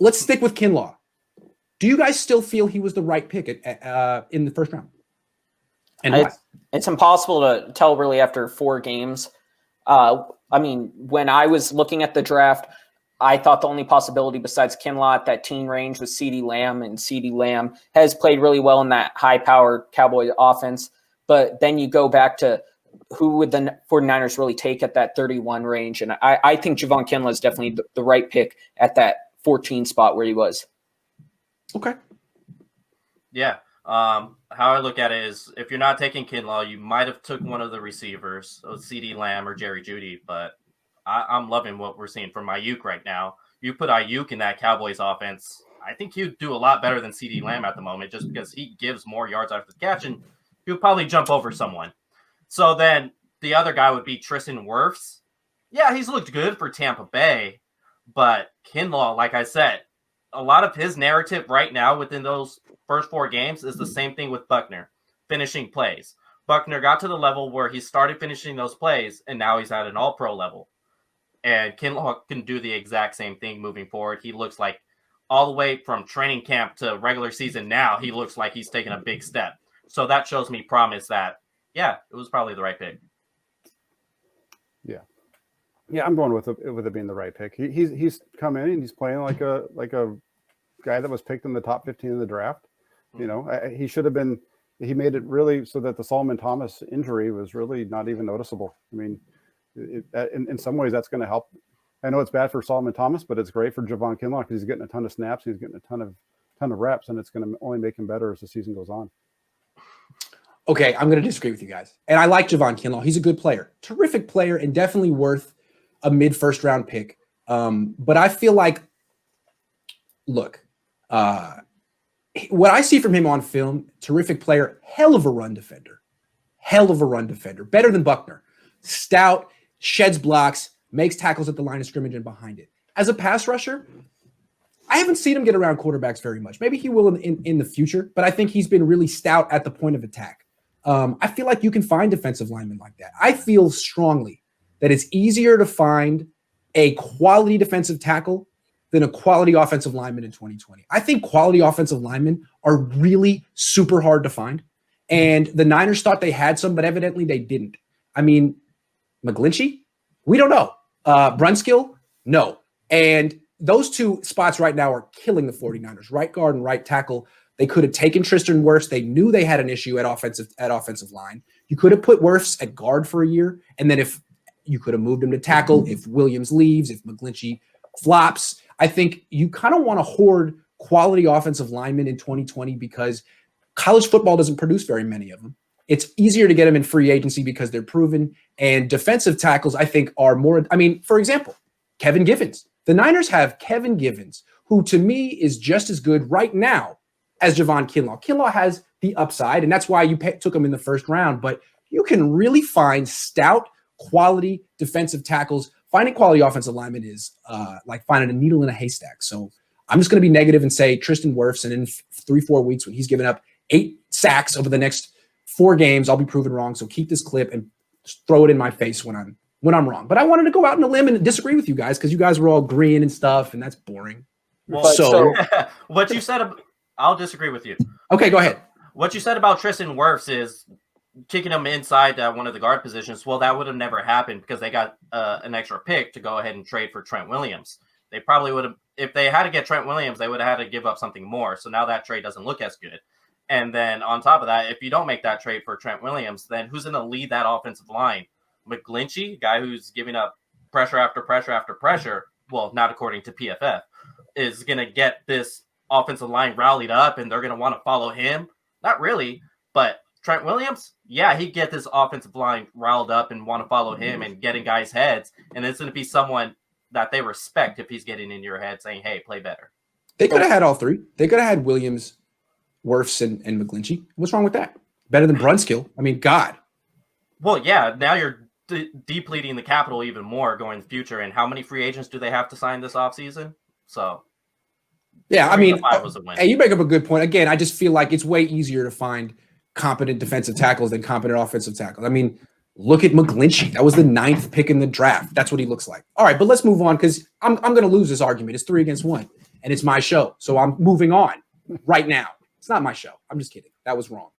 let's stick with Kinlaw. Do you guys still feel he was the right pick in the first round? And why? It's impossible to tell really after 4 games. I mean, when I was looking at the draft, I thought the only possibility besides Kinlaw at that teen range was CeeDee Lamb, and CeeDee Lamb has played really well in that high-powered Cowboy offense. But then you go back to who would the 49ers really take at that 31 range, and I think Javon Kinlaw is definitely the right pick at that 14 spot where he was. Okay. Yeah. How I look at it is if you're not taking Kinlaw, you might have took one of the receivers, CeeDee Lamb or Jerry Jeudy, but I'm loving what we're seeing from Ayuk right now. You put Ayuk in that Cowboys offense, I think he'd do a lot better than CeeDee Lamb at the moment just because he gives more yards after the catch, and he'll probably jump over someone. So then the other guy would be Tristan Wirfs. Yeah, he's looked good for Tampa Bay, but Kinlaw, like I said, a lot of his narrative right now within those first 4 games is the same thing with Buckner, finishing plays. Buckner got to the level where he started finishing those plays, and now he's at an all-pro level. And Kinlaw can do the exact same thing moving forward. He looks like all the way from training camp to regular season now, he looks like he's taken a big step. So that shows me promise that, yeah, it was probably the right pick. Yeah, I'm going with it being the right pick. He's come in and he's playing like a guy that was picked in the top 15 of the draft. You know, he should have been. He made it really so that the Solomon Thomas injury was really not even noticeable. I mean, in some ways that's going to help. I know it's bad for Solomon Thomas, but it's great for Javon Kinlaw because he's getting a ton of snaps, he's getting a ton of reps, and it's going to only make him better as the season goes on. Okay, I'm going to disagree with you guys. And I like Javon Kinlaw. He's a good player, terrific player, and definitely worth a mid-first round pick. But I feel like, look, what I see from him on film, terrific player, hell of a run defender, better than Buckner. Stout, sheds blocks, makes tackles at the line of scrimmage and behind it. As a pass rusher, I haven't seen him get around quarterbacks very much. Maybe he will in the future, but I think he's been really stout at the point of attack. I feel like you can find defensive linemen like that. I feel strongly that it's easier to find a quality defensive tackle than a quality offensive lineman in 2020. I think quality offensive linemen are really super hard to find. And the Niners thought they had some, but evidently they didn't. I mean, McGlinchey? We don't know. Brunskill? No. And those 2 spots right now are killing the 49ers, right guard and right tackle. They could have taken Tristan Wirfs. They knew they had an issue at offensive line. You could have put Wirfs at guard for a year, and then if you could have moved him to tackle, if Williams leaves, if McGlinchey flops. I think you kind of want to hoard quality offensive linemen in 2020 because college football doesn't produce very many of them. It's easier to get them in free agency because they're proven, and defensive tackles, I think, are more. I mean, for example, Kevin Givens. The Niners have Kevin Givens, who to me is just as good right now as Javon Kinlaw. Kinlaw has the upside, and that's why you took him in the first round, but you can really find stout, quality defensive tackles. Finding quality offensive linemen is like finding a needle in a haystack. So I'm just going to be negative and say Tristan Wirfs, and in 3-4 weeks when he's given up 8 sacks over the next 4 games, I'll be proven wrong. So keep this clip and just throw it in my face when I'm wrong. But I wanted to go out on a limb and disagree with you guys because you guys were all agreeing and stuff, and that's boring. Well, so what you said, I'll disagree with you. Okay, go ahead. What you said about Tristan Wirfs is kicking him inside one of the guard positions. Well, that would have never happened because they got an extra pick to go ahead and trade for Trent Williams. They probably would have, if they had to get Trent Williams, they would have had to give up something more. So now that trade doesn't look as good. And then on top of that, if you don't make that trade for Trent Williams, then who's going to lead that offensive line? McGlinchey, guy who's giving up pressure after pressure after pressure. Well, not according to PFF, is going to get this offensive line rallied up and they're going to want to follow him. Not really, but Trent Williams, yeah, he'd get this offensive line riled up and want to follow him and get in guys' heads. And it's going to be someone that they respect if he's getting in your head saying, hey, play better. They could have had all 3. They could have had Williams, Wirfs, and McGlinchey. What's wrong with that? Better than Brunskill. I mean, God. Well, yeah, now you're depleting the capital even more going in the future. And how many free agents do they have to sign this offseason? So, yeah, I mean, was a win. Hey, you make up a good point. Again, I just feel like it's way easier to find competent defensive tackles than competent offensive tackles. I mean, look at McGlinchey. That was the 9th pick in the draft. That's what he looks like. All right, but let's move on because I'm going to lose this argument. It's 3 against 1. and it's my show. So I'm moving on right now. It's not my show. I'm just kidding. That was wrong.